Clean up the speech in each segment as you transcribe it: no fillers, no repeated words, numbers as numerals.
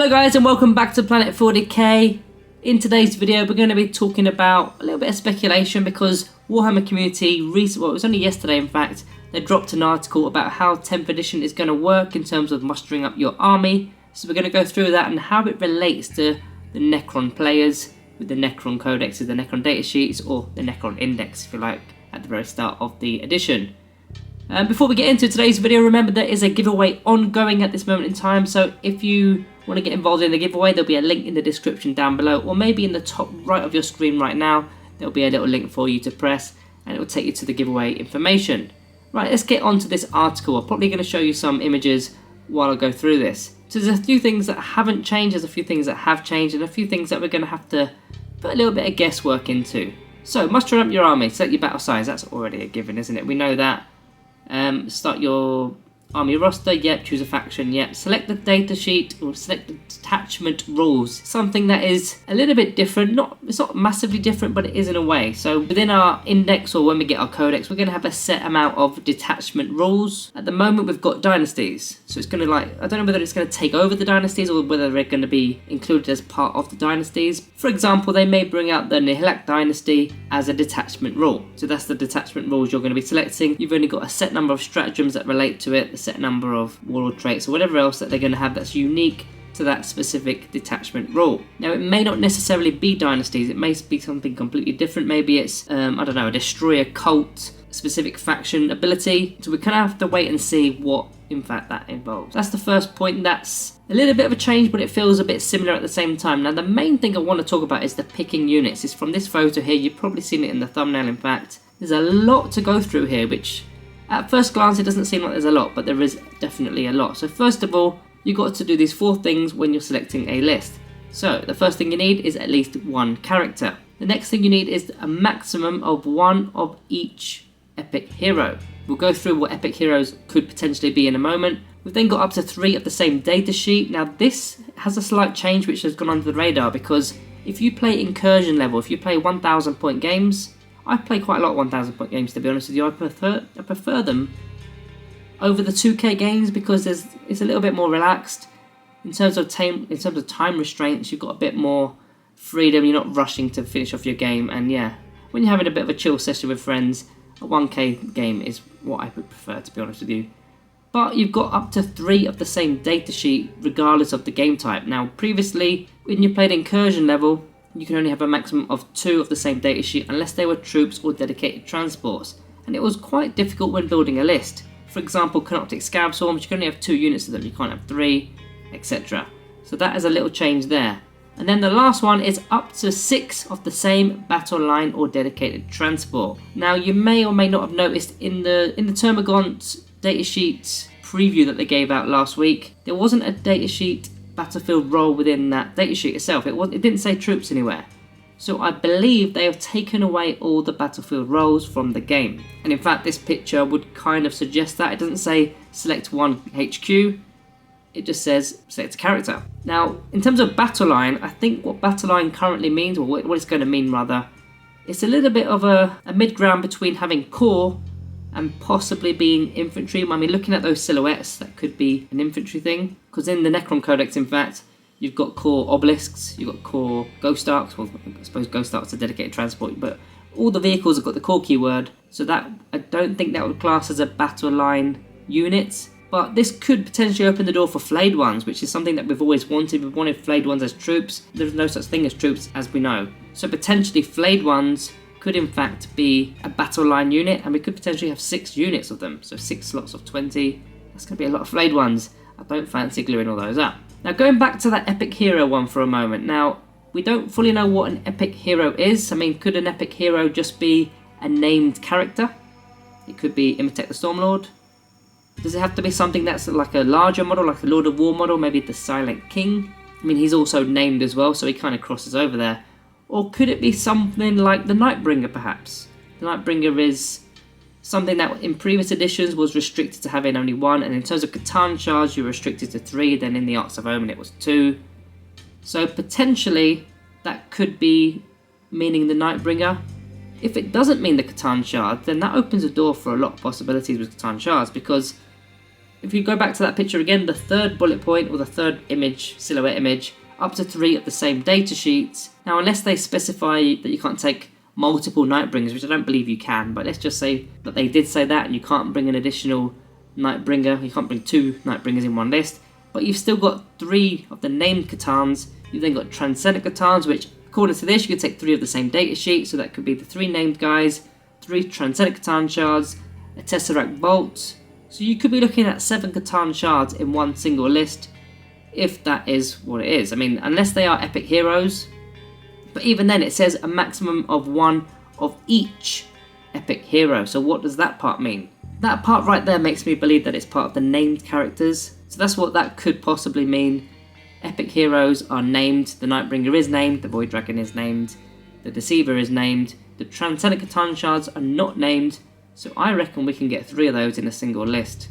Hello guys and welcome back to Planet 40k. In today's video we're going to be talking about a little bit of speculation because Warhammer community, it was only yesterday in fact, they dropped an article about how 10th edition is going to work in terms of mustering up your army. So we're going to go through that and how it relates to the Necron players with the Necron codexes, the Necron datasheets, or the Necron index if you like, at the very start of the edition. Before we get into today's video, remember there is a giveaway ongoing at this moment in time, so if you want to get involved in the giveaway, there'll be a link in the description down below, or maybe in the top right of your screen right now, there'll be a little link for you to press, and it will take you to the giveaway information. Right, let's get on to this article. I'm probably going to show you some images while I go through this. So there's a few things that haven't changed, there's a few things that have changed, and a few things that we're going to have to put a little bit of guesswork into. So, mustering up your army, select your battle size, that's already a given, isn't it? We know that. Start your army roster, yep, choose a faction, yep. Select the data sheet or select the detachment rules. Something that is a little bit different, it's not massively different, but it is in a way. So within our index or when we get our codex, we're going to have a set amount of detachment rules. At the moment we've got dynasties, so it's going to I don't know whether it's going to take over the dynasties or whether they're going to be included as part of the dynasties. For example, they may bring out the Nihilak dynasty as a detachment rule. So that's the detachment rules you're going to be selecting. You've only got a set number of stratagems that relate to it, set number of warlord traits or whatever else that they're going to have that's unique to that specific detachment rule. Now it may not necessarily be dynasties, it may be something completely different. Maybe it's I don't know, a destroyer cult, specific faction ability. So we kind of have to wait and see what in fact that involves. That's the first point. That's a little bit of a change, but it feels a bit similar at the same time. Now the main thing I want to talk about is the picking units. It's from this photo here. You've probably seen it in the thumbnail in fact. There's a lot to go through here, which at first glance it doesn't seem like there's a lot, but there is definitely a lot. So first of all, you've got to do these 4 things when you're selecting a list. So the first thing you need is at least 1 character. The next thing you need is a maximum of 1 of each epic hero. We'll go through what epic heroes could potentially be in a moment. We've then got up to 3 of the same data sheet. Now this has a slight change which has gone under the radar, because if you play incursion level, if you play 1000 point games, I play quite a lot of 1000 point games to be honest with you. I prefer them over the 2k games because it's a little bit more relaxed in terms of time restraints. You've got a bit more freedom. You're not rushing to finish off your game, and yeah, when you're having a bit of a chill session with friends, a 1k game is what I would prefer to be honest with you. But you've got up to 3 of the same data sheet regardless of the game type. Now previously when you played incursion level, you can only have a maximum of 2 of the same datasheet unless they were troops or dedicated transports, and it was quite difficult when building a list. For example, Canoptic Scab Swarms, you can only have 2 units of them, you can't have 3, etc. So that is a little change there. And then the last one is up to 6 of the same battle line or dedicated transport. Now you may or may not have noticed in the Termagant datasheet preview that they gave out last week, there wasn't a datasheet battlefield role within that datasheet itself. It didn't say troops anywhere. So I believe they have taken away all the battlefield roles from the game. And in fact this picture would kind of suggest that. It doesn't say select 1 HQ, it just says select a character. Now in terms of battle line, I think what battle line currently means, or what it's going to mean rather, it's a little bit of a mid-ground between having core and possibly being infantry. I mean, looking at those silhouettes, that could be an infantry thing, because in the Necron Codex in fact you've got core obelisks, you've got core ghost arcs. Well, I suppose ghost arcs are dedicated transport, but all the vehicles have got the core keyword, so that I don't think that would class as a battle line unit. But this could potentially open the door for flayed ones, which is something that we've always wanted. We've wanted flayed ones as troops. There's no such thing as troops as we know, so potentially flayed ones could in fact be a battle line unit, and we could potentially have 6 units of them, so 6 slots of 20. That's going to be a lot of flayed ones. I don't fancy gluing all those up. Now going back to that epic hero one for a moment. Now we don't fully know what an epic hero is. I mean, could an epic hero just be a named character? It could be Imitek the Stormlord. Does it have to be something that's like a larger model, like the Lord of War model, maybe the Silent King? I mean, he's also named as well, so he kind of crosses over there. Or could it be something like the Nightbringer perhaps? The Nightbringer is something that in previous editions was restricted to having only 1, and in terms of Catan Shards you're restricted to 3, then in the Arts of Omen it was 2. So potentially that could be meaning the Nightbringer. If it doesn't mean the Catan Shard, then that opens a door for a lot of possibilities with Catan Shards, because if you go back to that picture again, the third bullet point or the third image, silhouette image, up to 3 of the same data sheets. Now, unless they specify that you can't take multiple Nightbringers, which I don't believe you can, but let's just say that they did say that and you can't bring an additional Nightbringer, you can't bring 2 Nightbringers in one list, but you've still got 3 of the named C'tans. You've then got Transcendent C'tans, which according to this, you could take 3 of the same data sheet, so that could be the 3 named guys, 3 Transcendent C'tan shards, a Tesseract Bolt. So you could be looking at 7 C'tan shards in one single list, if that is what it is. I mean, unless they are epic heroes, but even then it says a maximum of 1 of each epic hero. So what does that part mean? That part right there makes me believe that it's part of the named characters. So that's what that could possibly mean. Epic heroes are named, the Nightbringer is named, the Void Dragon is named, the Deceiver is named, the Transcendent C'tan shards are not named, so I reckon we can get 3 of those in a single list,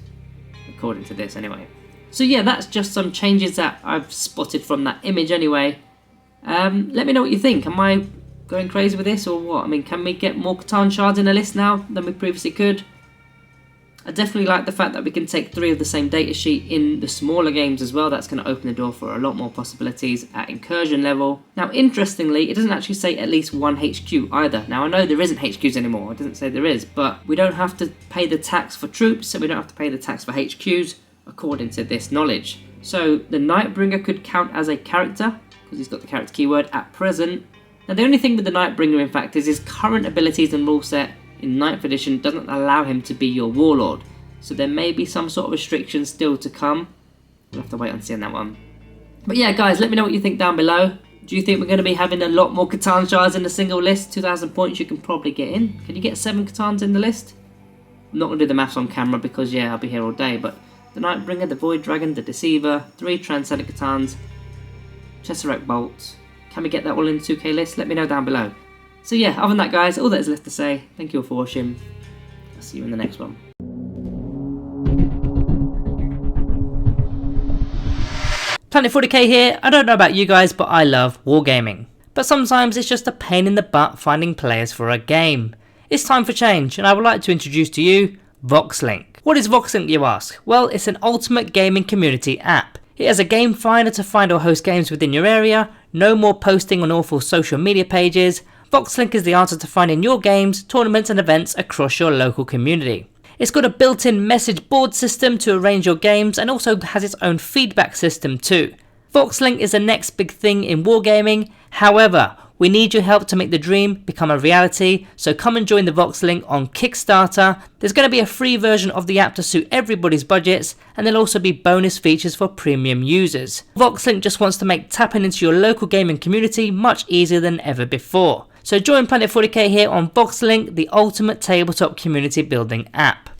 according to this anyway. So yeah, that's just some changes that I've spotted from that image anyway. Let me know what you think. Am I going crazy with this or what? I mean, can we get more C'tan shards in a list now than we previously could? I definitely like the fact that we can take 3 of the same data sheet in the smaller games as well. That's going to open the door for a lot more possibilities at incursion level. Now, interestingly, it doesn't actually say at least 1 HQ either. Now, I know there isn't HQs anymore. It doesn't say there is, but we don't have to pay the tax for troops, so we don't have to pay the tax for HQs, according to this knowledge. So the Nightbringer could count as a character, because he's got the character keyword at present. Now, the only thing with the Nightbringer, in fact, is his current abilities and rule set in 9th edition doesn't allow him to be your warlord, so there may be some sort of restrictions still to come. We'll have to wait and see on that one. But yeah, guys, let me know what you think down below. Do you think we're going to be having a lot more C'tan shards in a single list? 2,000 points you can probably get in. Can you get 7 C'tans in the list? I'm not going to do the maths on camera because yeah, I'll be here all day, but the Nightbringer, the Void Dragon, the Deceiver, 3 Transcendent C'tans, Tesseract Bolt. Can we get that all in the 2k list? Let me know down below. So yeah, other than that, guys, all that is left to say. Thank you all for watching. I'll see you in the next one. Planet 40k here. I don't know about you guys, but I love wargaming. But sometimes it's just a pain in the butt finding players for a game. It's time for change, and I would like to introduce to you VoxLink. What is VoxLink, you ask? Well, it's an ultimate gaming community app. It has a game finder to find or host games within your area, no more posting on awful social media pages. VoxLink is the answer to finding your games, tournaments and events across your local community. It's got a built-in message board system to arrange your games and also has its own feedback system too. VoxLink is the next big thing in wargaming. However, we need your help to make the dream become a reality, so come and join the VoxLink on Kickstarter. There's going to be a free version of the app to suit everybody's budgets, and there'll also be bonus features for premium users. VoxLink just wants to make tapping into your local gaming community much easier than ever before. So join Planet 40k here on VoxLink, the ultimate tabletop community building app.